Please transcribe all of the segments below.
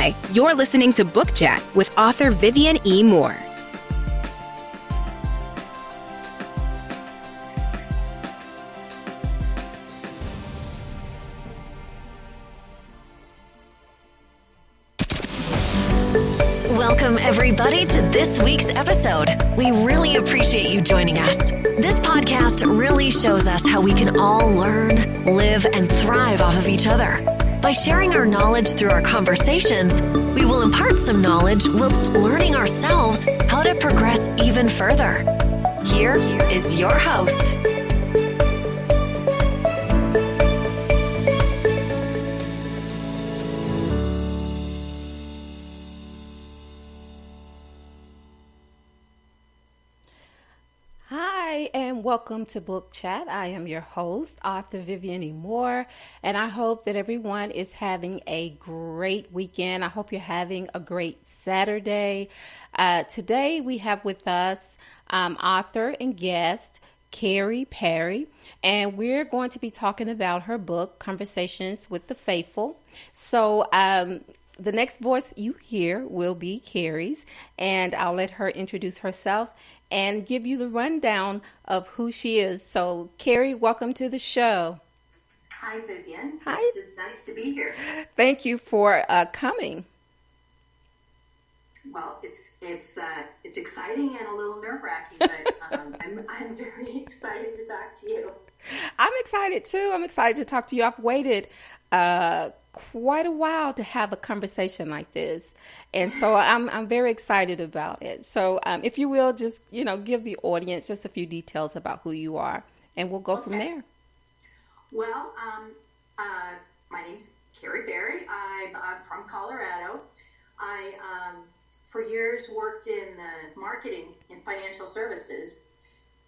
Hi, you're listening to Book Chat with author Vivian E. Moore. Welcome, everybody, to this week's episode. We really appreciate you joining us. This podcast really shows us how we can all learn, live, and thrive off of each other. By sharing our knowledge through our conversations, we will impart some knowledge whilst learning ourselves how to progress even further. Here is your host. Hi, and welcome to Book Chat. I am your host, author Vivian E. Moore, and I hope that everyone is having a great weekend. I hope you're having a great Saturday. Today we have with us author and guest Kerry Parry, and we're going to be talking about her book, Conversations with the Faithful. So the next voice you hear will be Kerry's, and I'll let her introduce herself and give you the rundown of who she is. So, Kerry, welcome to the show. Hi, Vivian. Hi. Nice to be here. Thank you for coming. Well, it's exciting and a little nerve-wracking, but I'm very excited to talk to you. I'm excited too. I'm excited to talk to you. I've waited quite a while to have a conversation like this, and so I'm very excited about it. So if you will, just give the audience just a few details about who you are, and we'll go from there. Well, my name's Kerry Parry. I'm from Colorado. I for years worked in marketing in financial services,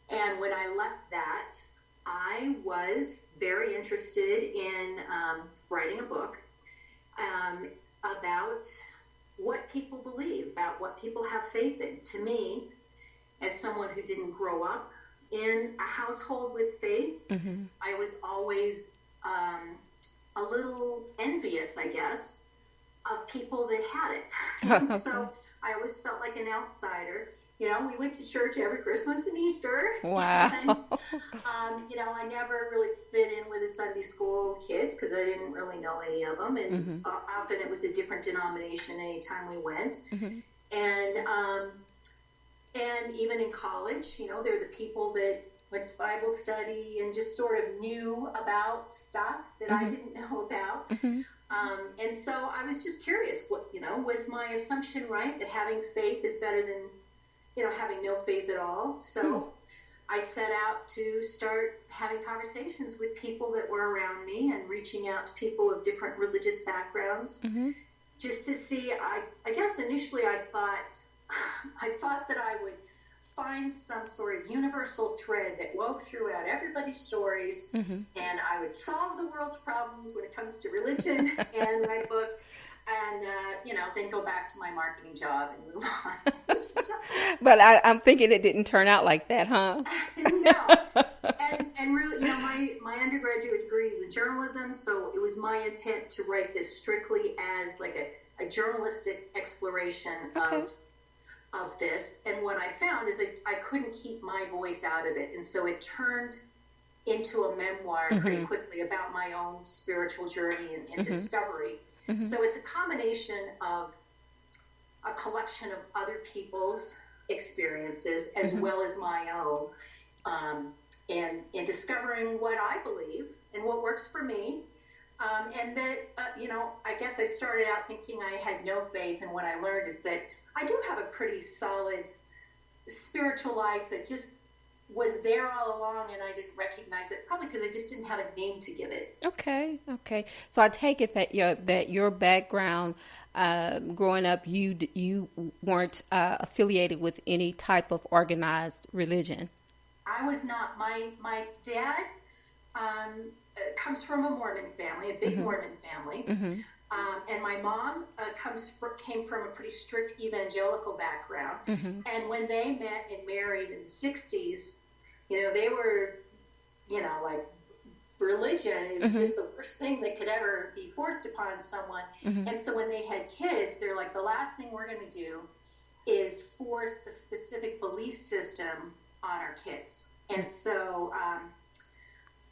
and when I left that, I was very interested in writing a book about what people believe, about what people have faith in. To me, as someone who didn't grow up in a household with faith, mm-hmm. I was always a little envious, I guess, of people that had it. And so I always felt like an outsider. We went to church every Christmas and Easter. Wow. And, I never really fit in with the Sunday school kids because I didn't really know any of them. And mm-hmm. Often it was a different denomination anytime we went. Mm-hmm. And even in college, they're the people that went to Bible study and just sort of knew about stuff that mm-hmm. I didn't know about. Mm-hmm. And so I was just curious, was my assumption right that having faith is better than having no faith at all? So I set out to start having conversations with people that were around me and reaching out to people of different religious backgrounds, mm-hmm. just to see. I guess initially I thought that I would find some sort of universal thread that wove throughout everybody's stories, mm-hmm. and I would solve the world's problems when it comes to religion and my book. And, then go back to my marketing job and move on. But I'm thinking it didn't turn out like that, huh? No. And really, my undergraduate degree is in journalism, so it was my intent to write this strictly as like a journalistic exploration of this. And what I found is I couldn't keep my voice out of it. And so it turned into a memoir mm-hmm. pretty quickly about my own spiritual journey and mm-hmm. discovery. Mm-hmm. So it's a combination of a collection of other people's experiences as mm-hmm. well as my own, and in discovering what I believe and what works for me. And that, I guess I started out thinking I had no faith, and what I learned is that I do have a pretty solid spiritual life that just was there all along, and I didn't recognize it, probably because I just didn't have a name to give it. Okay. So I take it that your background, growing up, you weren't affiliated with any type of organized religion. I was not. My dad comes from a Mormon family, a big mm-hmm. Mormon family, mm-hmm. And my mom came from a pretty strict evangelical background. Mm-hmm. And when they met and married in the 60s, they were, like religion is just the worst thing that could ever be forced upon someone. And so when they had kids, they're like, the last thing we're going to do is force a specific belief system on our kids. And so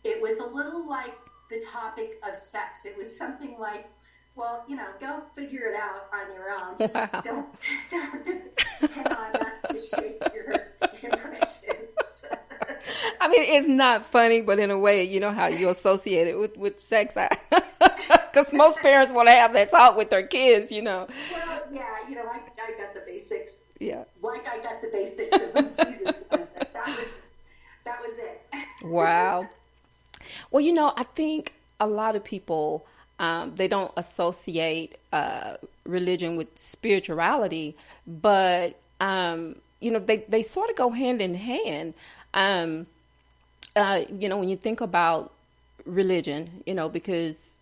it was a little like the topic of sex. It was something like, well, go figure it out on your own. Just don't depend on us to shape your impressions. I mean, it's not funny, but in a way, you know how you associate it with sex. Because most parents want to have that talk with their kids, Well, yeah, I got the basics. Yeah. Like I got the basics of who Jesus was. That was it. Wow. Well, I think a lot of people, they don't associate religion with spirituality, but, they sort of go hand in hand. When you think about religion, because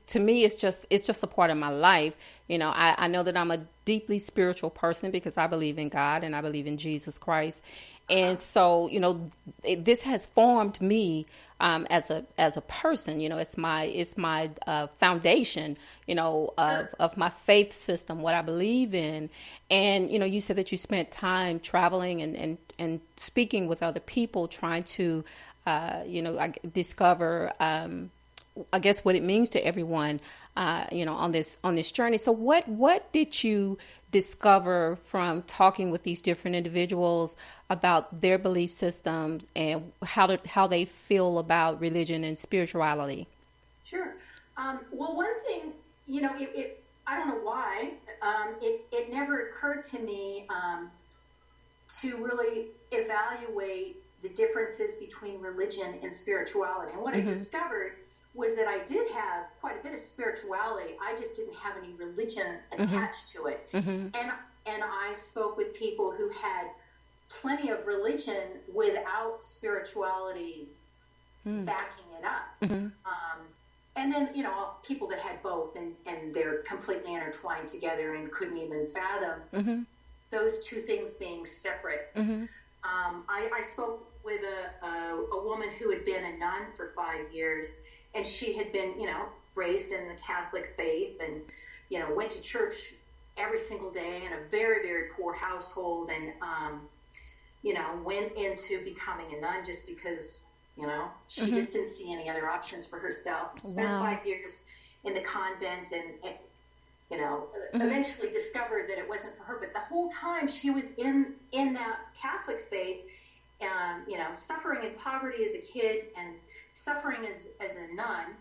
to me, it's just a part of my life. I know that I'm a deeply spiritual person because I believe in God and I believe in Jesus Christ. And so, this has formed me as a person. It's my foundation, of my faith system, what I believe in. And you said that you spent time traveling and speaking with other people, trying to discover I guess what it means to everyone on this journey. So what did you discover from talking with these different individuals about their belief systems and how they feel about religion and spirituality? Sure. Well, one thing, I don't know why, it never occurred to me to really evaluate the differences between religion and spirituality. And what I discovered was that I did have quite a bit of spirituality. I just didn't have any religion attached to it. And I spoke with people who had plenty of religion without spirituality backing it up. And then, people that had both and they're completely intertwined together and couldn't even fathom those two things being separate. I spoke with a woman who had been a nun for 5 years, and she had been, raised in the Catholic faith and, went to church every single day in a very, very poor household and, went into becoming a nun just because, she just didn't see any other options for herself. Spent 5 years in the convent and eventually discovered that it wasn't for her. But the whole time she was in that Catholic faith, suffering in poverty as a kid and suffering as a nun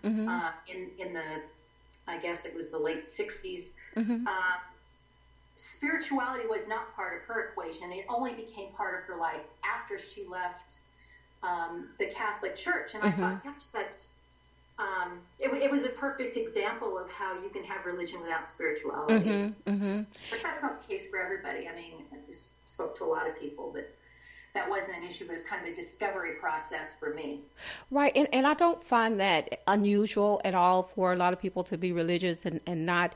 in the, I guess it was the late 60s. Spirituality was not part of her equation. It only became part of her life after she left the Catholic Church. And I thought, gosh, that's it was a perfect example of how you can have religion without spirituality. But that's not the case for everybody. I mean, I just spoke to a lot of people that wasn't an issue, but it was kind of a discovery process for me. Right. And I don't find that unusual at all for a lot of people to be religious and not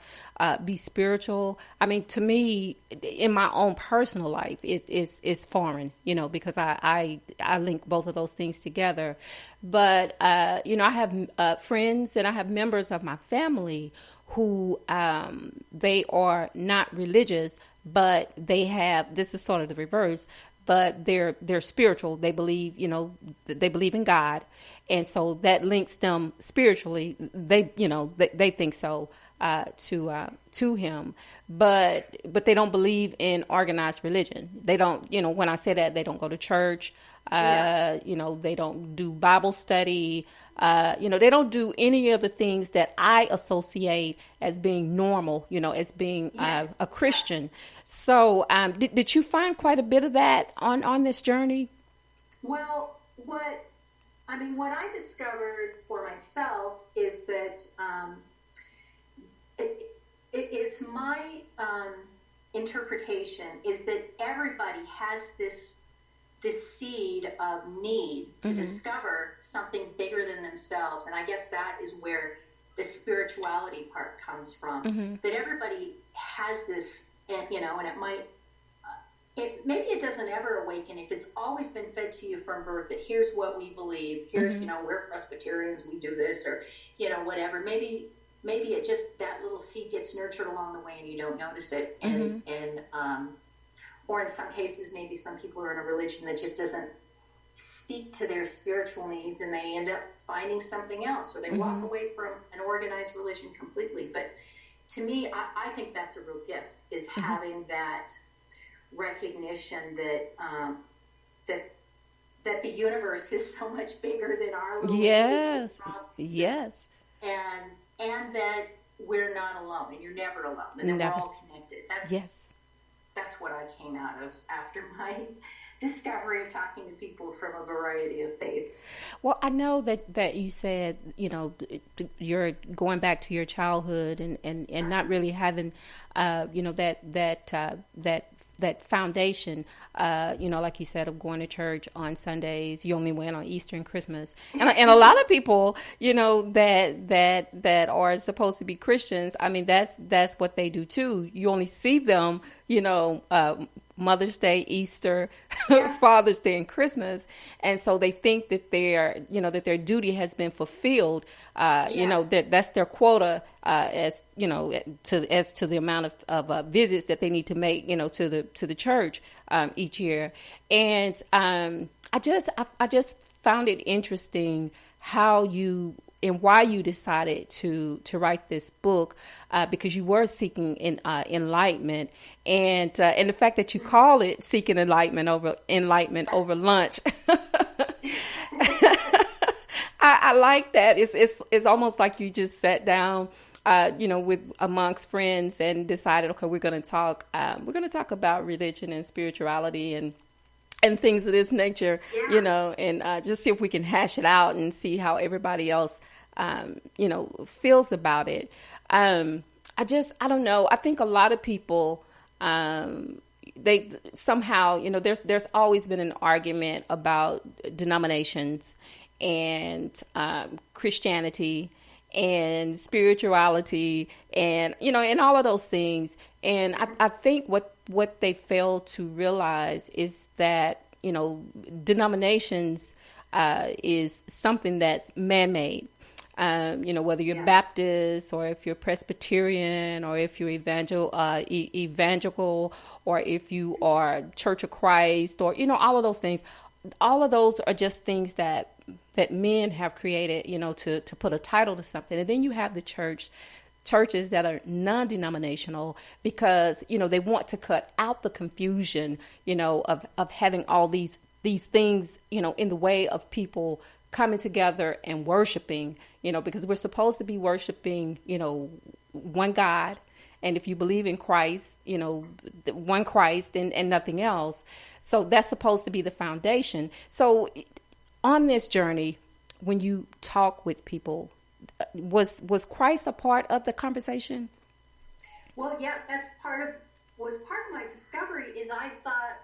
be spiritual. I mean, to me, in my own personal life, it's foreign, because I link both of those things together. But, I have friends and I have members of my family who they are not religious, but they have, this is sort of the reverse, but they're spiritual. They believe, they believe in God. And so that links them spiritually. They think so to him, but they don't believe in organized religion. They don't, when I say that, they don't go to church. They don't do Bible study. They don't do any of the things that I associate as being normal, as being a Christian. So did you find quite a bit of that on this journey? Well, what I discovered for myself is that it's my interpretation is that everybody has this seed of need to discover something bigger than themselves. And I guess that is where the spirituality part comes from, that everybody has this, and it might maybe it doesn't ever awaken if it's always been fed to you from birth that here's what we believe, here's, we're Presbyterians, we do this, or, whatever. Maybe it just, that little seed gets nurtured along the way and you don't notice it. And, or in some cases, maybe some people are in a religion that just doesn't speak to their spiritual needs and they end up finding something else, or they walk away from an organized religion completely. But to me, I think that's a real gift, is having that recognition that the universe is so much bigger than our little yes, and that we're not alone, and you're never alone, and that we're all connected. That's what I came out of after my discovery of talking to people from a variety of faiths. Well, I know that you said, you're going back to your childhood and not really having, that foundation, like you said, of going to church on Sundays. You only went on Easter and Christmas. And a lot of people, that are supposed to be Christians, I mean, that's what they do too. You only see them, Mother's Day, Easter, Father's Day, and Christmas. And so they think that that their duty has been fulfilled. That's their quota, as to the amount of visits that they need to make, to the church, each year. And, I just found it interesting how you and why you decided to write this book, because you were seeking enlightenment, and the fact that you call it "Seeking Enlightenment over lunch." I like that. It's almost like you just sat down, with amongst friends and decided, okay, we're going to talk about religion and spirituality and things of this nature, and just see if we can hash it out and see how everybody else, feels about it. I don't know. I think a lot of people, they somehow, there's always been an argument about denominations and Christianity and spirituality and, and all of those things. And I think what they fail to realize is that, denominations is something that's man-made. Whether you're Baptist or if you're Presbyterian or if you're evangelical or if you are Church of Christ or, all of those things. All of those are just things that men have created, to put a title to something. And then you have the churches that are non-denominational because, they want to cut out the confusion, of having all these things, in the way of people coming together and worshiping, because we're supposed to be worshiping, one God. And if you believe in Christ, one Christ and nothing else. So that's supposed to be the foundation. So on this journey, when you talk with people, was Christ a part of the conversation? Well, yeah, was part of my discovery is I thought,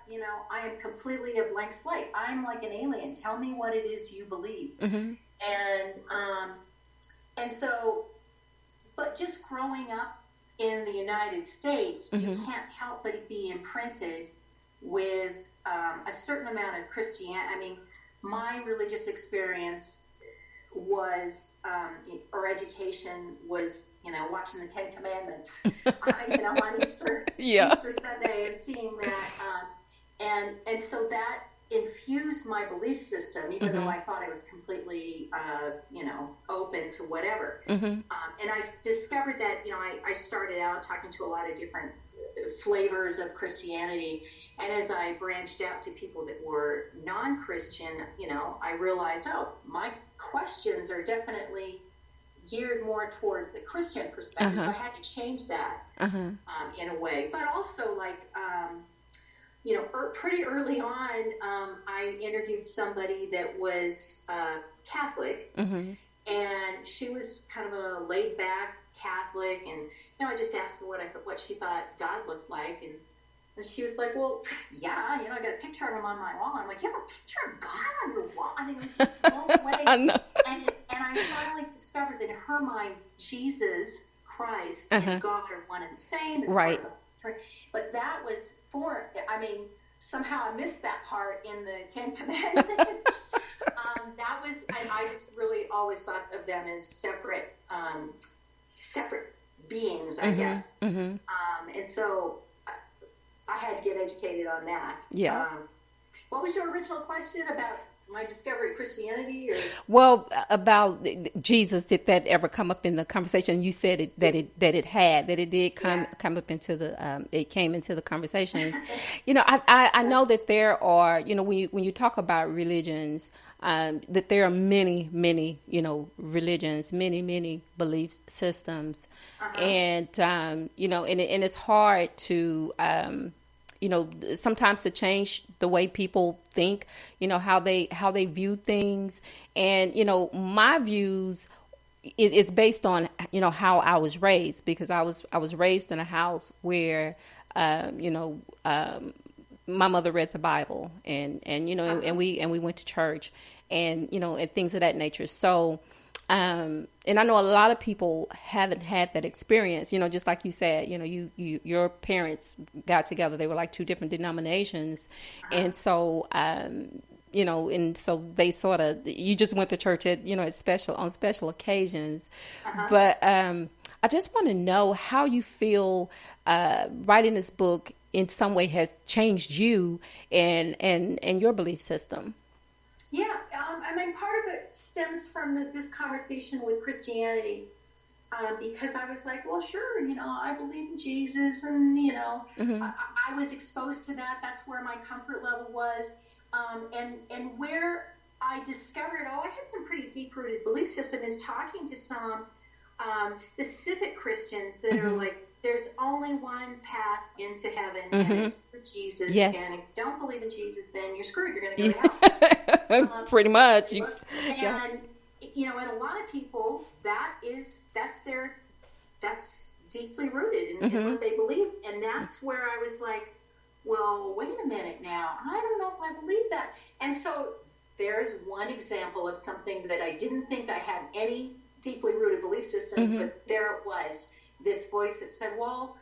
I am completely a blank slate. I'm like an alien. Tell me what it is you believe. Mm-hmm. And so, but just growing up in the United States, you can't help but be imprinted with a certain amount of Christianity. I mean, my religious experience was, or education was, watching the Ten Commandments, on Easter Sunday and seeing that. And so that infused my belief system, even though I thought I was completely, open to whatever. And I've discovered that, I started out talking to a lot of different flavors of Christianity. And as I branched out to people that were non-Christian, I realized, my questions are definitely geared more towards the Christian perspective. So I had to change that in a way. But also, pretty early on, I interviewed somebody that was Catholic, and she was kind of a laid-back Catholic, and I just asked her what she thought God looked like, and she was like, well, yeah, I got a picture of him on my wall. I'm like, you have a picture of God on your wall? I mean, it was just blown away. I know. And I finally discovered that in her mind, Jesus Christ and God are one and the same. Right. But that was for, I mean, somehow I missed that part in the Ten Commandments. That was, and I just really always thought of them as separate beings, I guess. And so I had to get educated on that. Yeah. What was your original question about my discovery of Christianity? Or? Well, about Jesus, did that ever come up in the conversation? You said that it did come up into the it came into the conversations. I know that there are, when you talk about religions, that there are many religions, many belief systems, and and it's hard to sometimes to change the way people think, how they view things. And, my views is based on, how I was raised, because I was raised in a house where, my mother read the Bible and we went to church and, and things of that nature. So, and I know a lot of people haven't had that experience, just like you said, your parents got together, they were like two different denominations. And so, and so they sort of, you just went to church at, on special occasions. But, I just want to know how you feel, writing this book in some way has changed you and your belief system. Yeah, I mean, part of it stems from this conversation with Christianity, because I was like, well, sure, I believe in Jesus, and, I was exposed to that. That's where my comfort level was. And where I discovered, I had some pretty deep-rooted belief system, is talking to some specific Christians that are like, there's only one path into heaven, and it's through Jesus. Yes. And if you don't believe in Jesus, then you're screwed. You're going to go to hell. Pretty much. And, and a lot of people, that's deeply rooted in what they believe. And that's where I was like, well, wait a minute now. I don't know if I believe that. And so there's one example of something that I didn't think I had any deeply rooted belief systems, but there it was. This voice that said, well,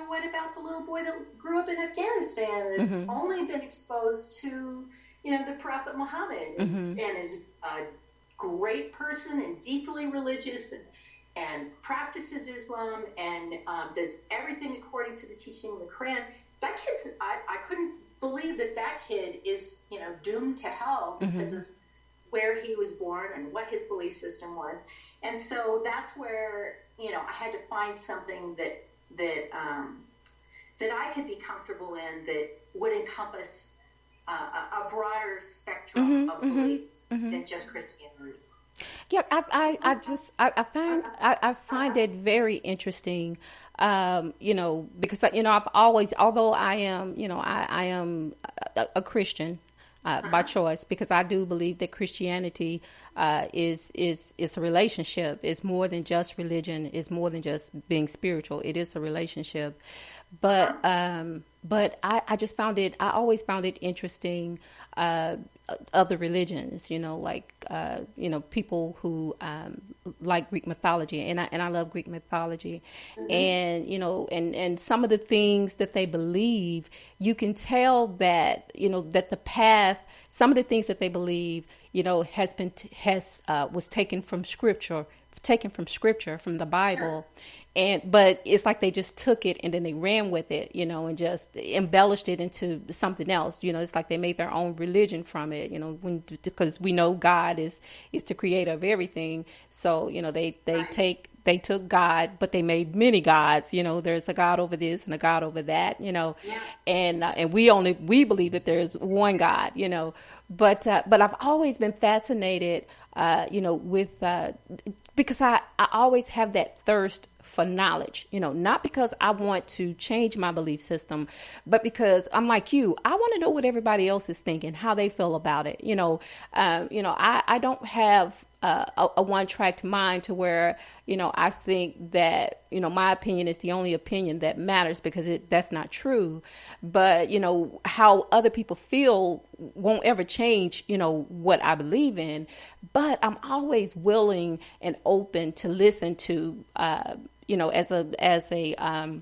what about the little boy that grew up in Afghanistan that's only been exposed to, the Prophet Muhammad and is a great person and deeply religious and practices Islam and does everything according to the teaching of the Quran. That kid's, I couldn't believe that kid is, doomed to hell because of where he was born and what his belief system was. And so that's where, I had to find something that I could be comfortable in that would encompass a broader spectrum of beliefs than just Christianity. Yeah, I find it very interesting, because I've always, although I am, I am a Christian by choice, because I do believe that Christianity is a relationship. It's more than just religion. It's more than just being spiritual. It is a relationship. But I just found it. I always found it interesting. Other religions, people who like Greek mythology, and I love Greek mythology, and and some of the things that they believe, you can tell that that the path, some of the things that they believe, was taken from scripture, from the Bible. Sure. But it's like they just took it and then they ran with it, and just embellished it into something else. It's like they made their own religion from it, because we know God is the creator of everything. So, they took God, but they made many gods. There's a God over this and a God over that, and we believe that there's one God, but I've always been fascinated, with, because I always have that thirst for knowledge, not because I want to change my belief system, but because I'm like you, I want to know what everybody else is thinking, how they feel about it. I don't have a one-track mind to where, I think that, my opinion is the only opinion that matters, because that's not true. But, how other people feel won't ever change, what I believe in. But I'm always willing and open to listen to, as a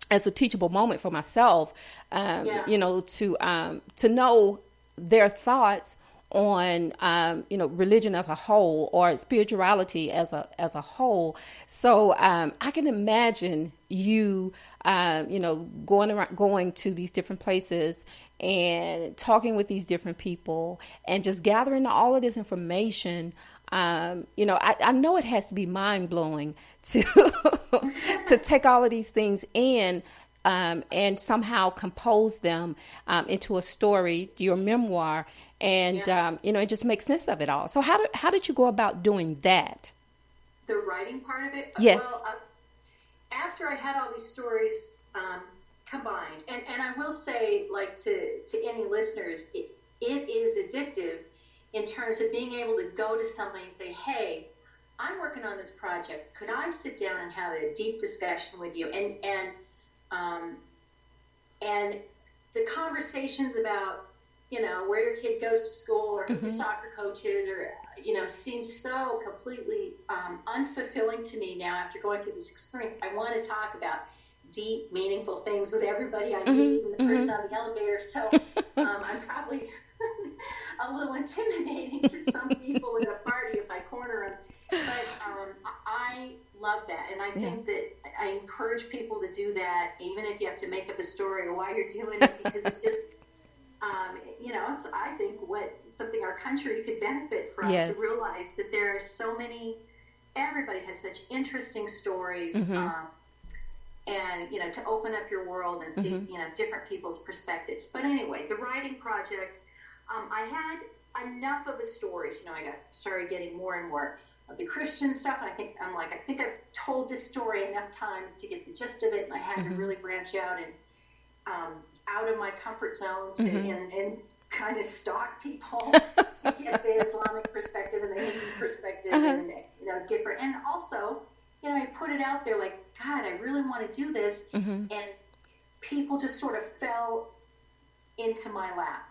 as a teachable moment for myself, to know their thoughts on, religion as a whole, or spirituality as a whole. So I can imagine you, going to these different places and talking with these different people and just gathering all of this information. I know it has to be mind blowing to to take all of these things in and somehow compose them into a story, your memoir, and it just makes sense of it all. So how did you go about doing that? The writing part of it? Yes. Well, after I had all these stories combined, and I will say, like, to any listeners, it is addictive in terms of being able to go to somebody and say, hey, I'm working on this project. Could I sit down and have a deep discussion with you? And the conversations about, where your kid goes to school, or who your soccer coach is, or, seems so completely unfulfilling to me now after going through this experience. I want to talk about deep, meaningful things with everybody I meet, and the person on the elevator. So I'm probably a little intimidating to some people at a party if I corner them. But I love that. And I think that I encourage people to do that, even if you have to make up a story while you're doing it, because it just, it's, I think, something our country could benefit from, to realize that there are so many, everybody has such interesting stories, and, to open up your world and see, different people's perspectives. But anyway, the writing project, I had enough of the stories, I started getting more and more of the Christian stuff. I think I've told this story enough times to get the gist of it, and I had to really branch out and out of my comfort zone to and kind of stalk people to get the Islamic perspective and the Hindu perspective, and different. And also, I put it out there like, God, I really want to do this, and people just sort of fell into my lap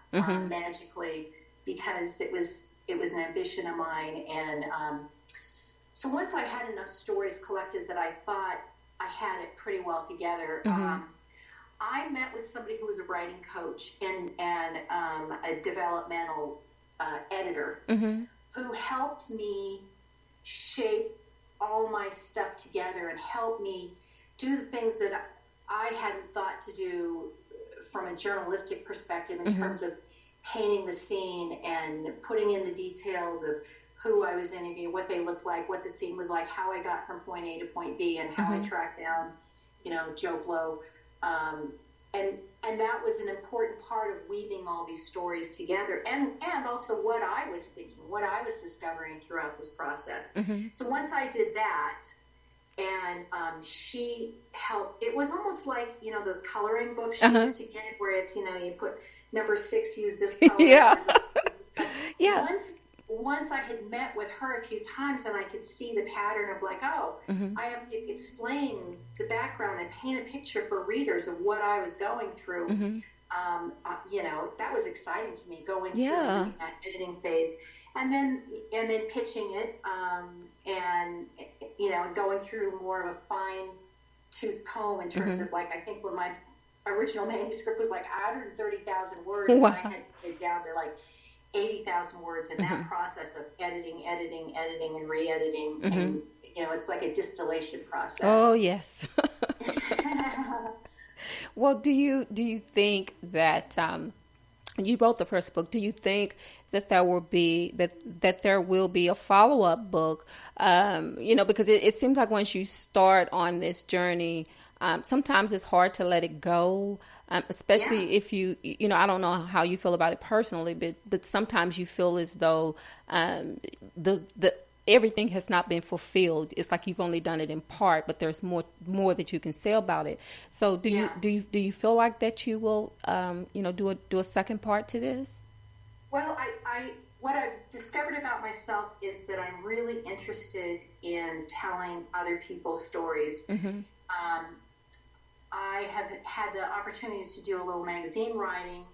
magically, because it was an ambition of mine. And so once I had enough stories collected that I thought I had it pretty well together, I met with somebody who was a writing coach and a developmental editor who helped me shape all my stuff together and help me do the things that I hadn't thought to do from a journalistic perspective, in terms of painting the scene and putting in the details of who I was interviewing, what they looked like, what the scene was like, how I got from point A to point B, and how I tracked down, Joe Blow. And that was an important part of weaving all these stories together, and also what I was thinking, what I was discovering throughout this process. So once I did that, and she helped, it was almost like, those coloring books you used to get, where it's, you put number 6, use this color. Once I had met with her a few times, and I could see the pattern of like, I have to explain the background and paint a picture for readers of what I was going through. That was exciting to me, going through that editing phase, and then pitching it, and going through more of a fine tooth comb in terms of, like, I think when my original manuscript was like 130,000 words, and I had to put it down to like 80,000 words, and that process of editing, and re-editing, and it's like a distillation process. Oh yes. Well, do you think that you wrote the first book? Do you think that there will be a follow-up book? Because it seems like once you start on this journey, sometimes it's hard to let it go. Especially if you I don't know how you feel about it personally, but sometimes you feel as though the everything has not been fulfilled. It's like you've only done it in part, but there's more that you can say about it. So do you feel like that you will do a second part to this? Well, I what I've discovered about myself is that I'm really interested in telling other people's stories. I have had the opportunity to do a little magazine writing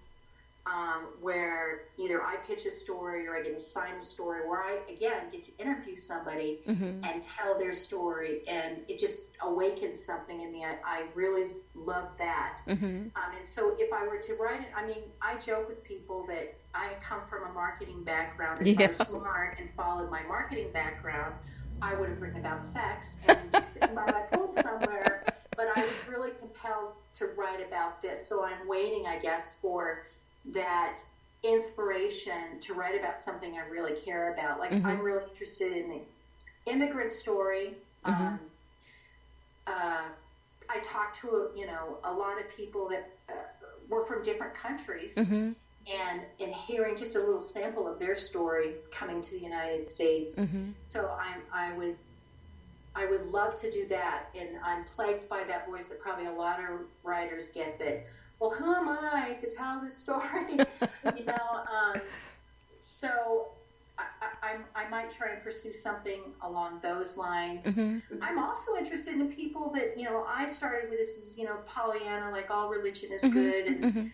where either I pitch a story or I get assigned a story where I, again, get to interview somebody and tell their story, and it just awakens something in me. I really love that. And so if I were to write it, I mean, I joke with people that I come from a marketing background, and if I was smart and followed my marketing background, I would have written about sex and be sitting by my pool somewhere, but I was really compelled to write about this. So I'm waiting, I guess, for that inspiration to write about something I really care about. Like, I'm really interested in the immigrant story. I talked to, a lot of people that were from different countries, and hearing just a little sample of their story coming to the United States. So I would love to do that, and I'm plagued by that voice that probably a lot of writers get, that, well, who am I to tell this story? So I might try and pursue something along those lines. I'm also interested in people that, I started with this is, Pollyanna, like all religion is good. And,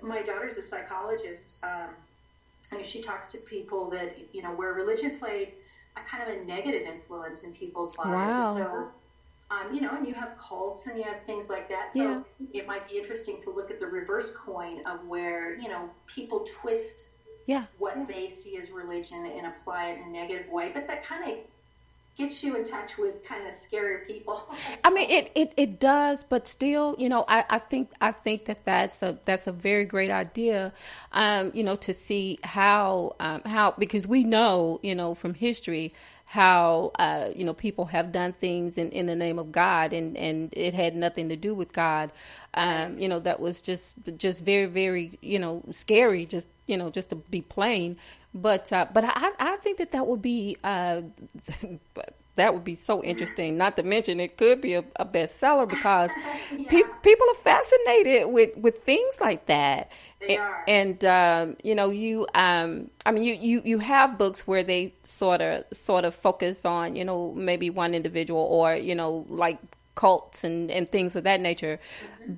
my daughter's a psychologist, and she talks to people that, where religion played a kind of a negative influence in people's lives. Wow. And so, and you have cults and you have things like that. So it might be interesting to look at the reverse coin of where, people twist what they see as religion and apply it in a negative way. But that kind of gets you in touch with kind of scarier people. I mean, it does, but still, I think that's a very great idea, to see how, because we know, from history, how, people have done things in the name of God, and it had nothing to do with God. That was just very, very, scary, just to be plain. But I think that would be, that would be so interesting. Not to mention, it could be a bestseller, because people are fascinated with things like that. They are. And you have books where they sort of focus on, maybe one individual, or, like cults and things of that nature.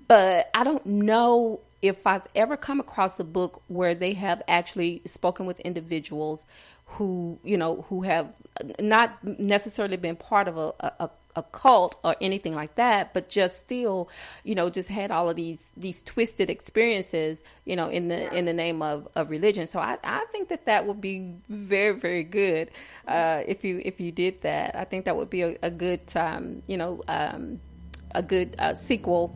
But I don't know if I've ever come across a book where they have actually spoken with individuals who have not necessarily been part of a cult or anything like that, but just still, just had all of these twisted experiences, in the name of religion. So I think that would be very, very good, if you did that. I think that would be a good, a good sequel.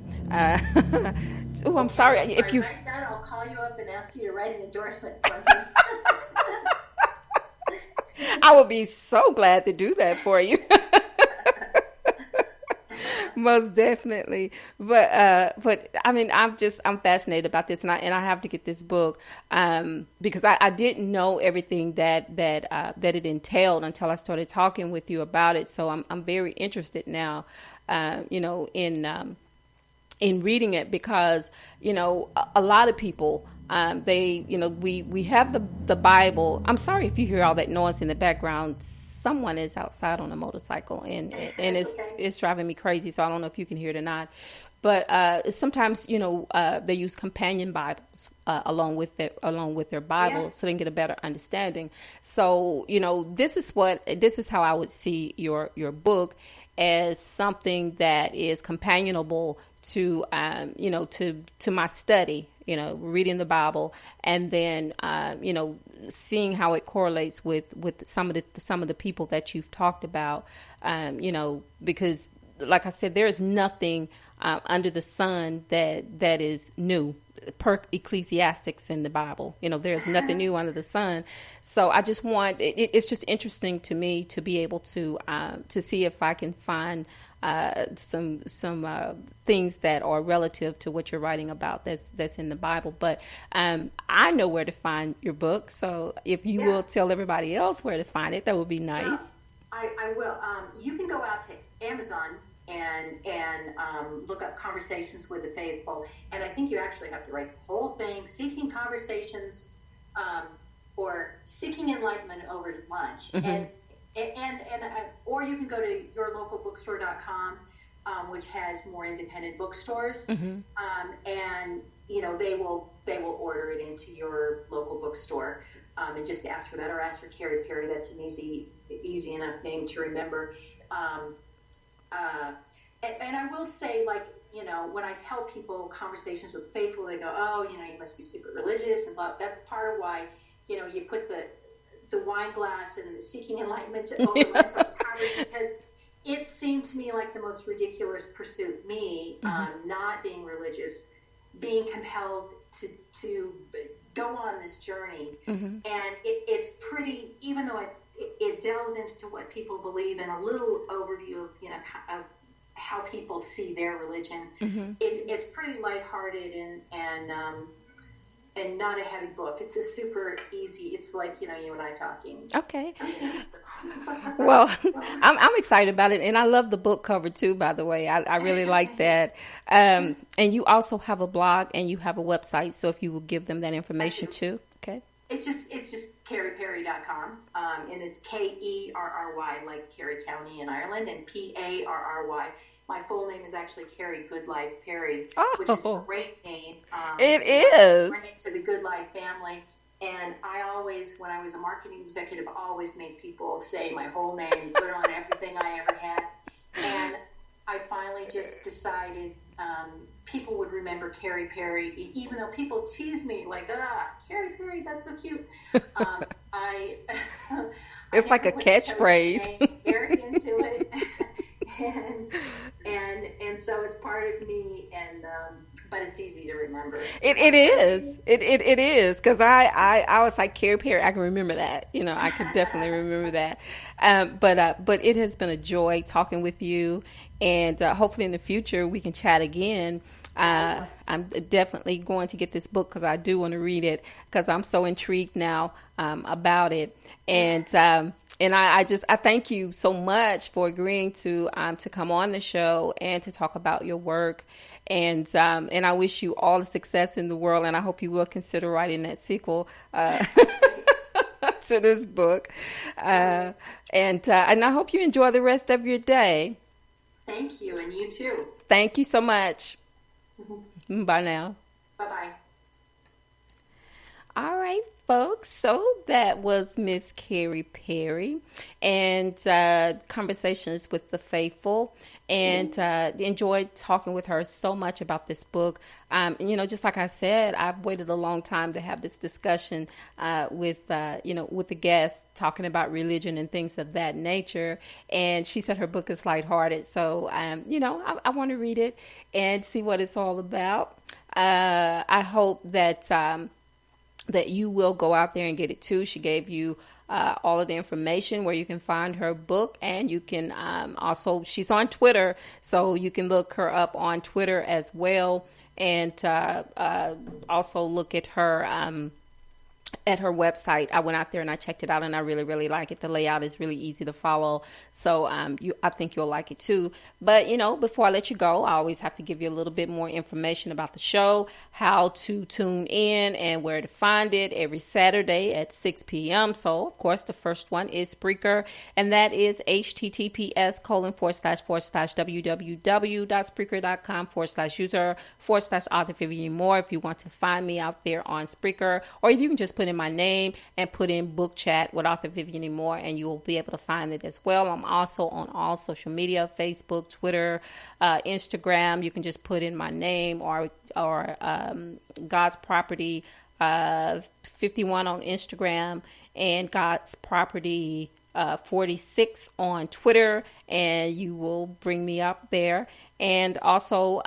Oh, I'm sorry. If you write that, I'll call you up and ask you to write an endorsement for me. I would be so glad to do that for you. Most definitely. But I mean, I'm fascinated about this, and I have to get this book, because I didn't know everything that it entailed until I started talking with you about it. So I'm very interested now, in reading it, because, a lot of people, we have the Bible. I'm sorry if you hear all that noise in the background. Someone is outside on a motorcycle, and it's driving me crazy. So I don't know if you can hear it or not. But sometimes, they use companion Bibles along with their Bible, so they can get a better understanding. So, this is how I would see your book, as something that is companionable to to my study, reading the Bible, and then seeing how it correlates with some of the people that you've talked about, because, like I said, there is nothing under the sun that is new, per Ecclesiastics in the Bible. There is nothing new under the sun. So I just want it's just interesting to me to be able to see if I can find some things that are relative to what you're writing about that's in the Bible. But I know where to find your book, so if you will tell everybody else where to find it, that would be nice. I will. You can go out to Amazon and look up Conversations with the Faithful, and I think you actually have to write the whole thing, Seeking Conversations, or Seeking Enlightenment over lunch. And or you can go to yourlocalbookstore.com, which has more independent bookstores. And they will order it into your local bookstore, and just ask for that, or ask for Kerry Parry. That's an easy enough name to remember. And I will say, when I tell people conversations with faithful, they go, oh, you must be super religious and blah. That's part of why, you put the wine glass and the seeking enlightenment over Parry, because it seemed to me like the most ridiculous pursuit. Me, not being religious, being compelled to go on this journey, and it's pretty. Even though it delves into what people believe and a little overview of of how people see their religion. It's pretty lighthearted and not a heavy book. It's a super easy. It's like you and I talking. Okay. Well, I'm excited about it, and I love the book cover too. By the way, I really like that. And you also have a blog and you have a website. So if you will give them that information too, okay. It's just kerryparry.com, and it's Kerry, like Kerry County in Ireland, and Parry. My full name is actually Kerry Goodlife Parry, which is a great name. It is. Bring it to the Goodlife family. And I always, when I was a marketing executive, always made people say my whole name, put it on everything I ever had. And I finally just decided people would remember Kerry Parry, even though people tease me like, Kerry Parry, that's so cute. It's like a catchphrase. Very into it. and so it's part of me, and but it's easy to remember. It is. It is, because I was like, Kerry Parry, I can remember that. I can definitely remember that. But it has been a joy talking with you, and hopefully in the future we can chat again. I'm definitely going to get this book because I do want to read it, because I'm so intrigued now about it. And I thank you so much for agreeing to come on the show and to talk about your work. And I wish you all the success in the world, and I hope you will consider writing that sequel to this book. And I hope you enjoy the rest of your day. Thank you, and you too. Thank you so much. Bye now. Bye-bye. All right, folks. So that was Miss Kerry Parry, and Conversations with the Faithful, and enjoyed talking with her so much about this book. Just like I said, I've waited a long time to have this discussion with the guests, talking about religion and things of that nature. And she said her book is lighthearted, so I want to read it and see what it's all about. I hope that you will go out there and get it too. She gave you all of the information where you can find her book, and you can also, she's on Twitter, so you can look her up on Twitter as well, and also look at her website. I went out there and I checked it out, and I really, really like it. The layout is really easy to follow, so I think you'll like it too. But before I let you go, I always have to give you a little bit more information about the show, how to tune in, and where to find it every Saturday at 6 p.m. So of course the first one is Spreaker, and that is https://www.spreaker.com/user/author Vivian Moore if you want to find me out there on Spreaker, or you can just put in my name and put in book chat with author Vivian Moore, and you will be able to find it as well. I'm also on all social media, Facebook, Twitter, Instagram. You can just put in my name or God's Property 51 on Instagram, and God's Property 46 on Twitter, and you will bring me up there. And also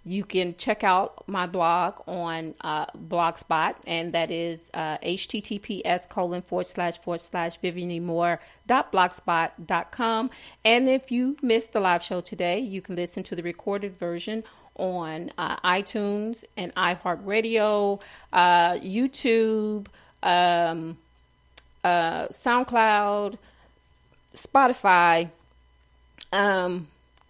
you can check out my blog on Blogspot, and that is https://vivianmore.blogspot.com. And if you missed the live show today, you can listen to the recorded version on iTunes and iHeartRadio, YouTube, SoundCloud, Spotify,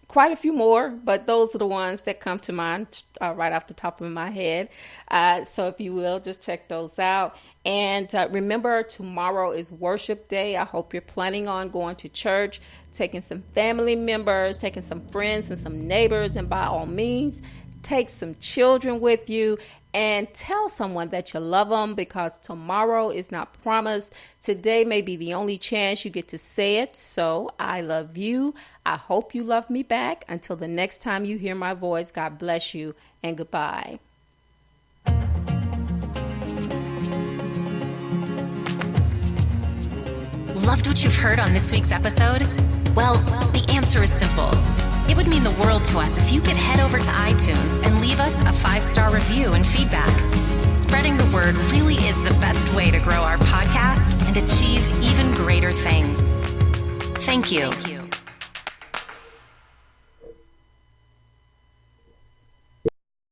quite a few more, but those are the ones that come to mind right off the top of my head. So if you will, just check those out. And remember, tomorrow is worship day. I hope you're planning on going to church, taking some family members, taking some friends and some neighbors, and by all means, take some children with you, and tell someone that you love them, because tomorrow is not promised. Today may be the only chance you get to say it. So I love you. I hope you love me back. Until the next time you hear my voice, God bless you and goodbye. Loved what you've heard on this week's episode? Well, the answer is simple. It would mean the world to us if you could head over to iTunes and leave us a 5-star review and feedback. Spreading the word really is the best way to grow our podcast and achieve even greater things. Thank you.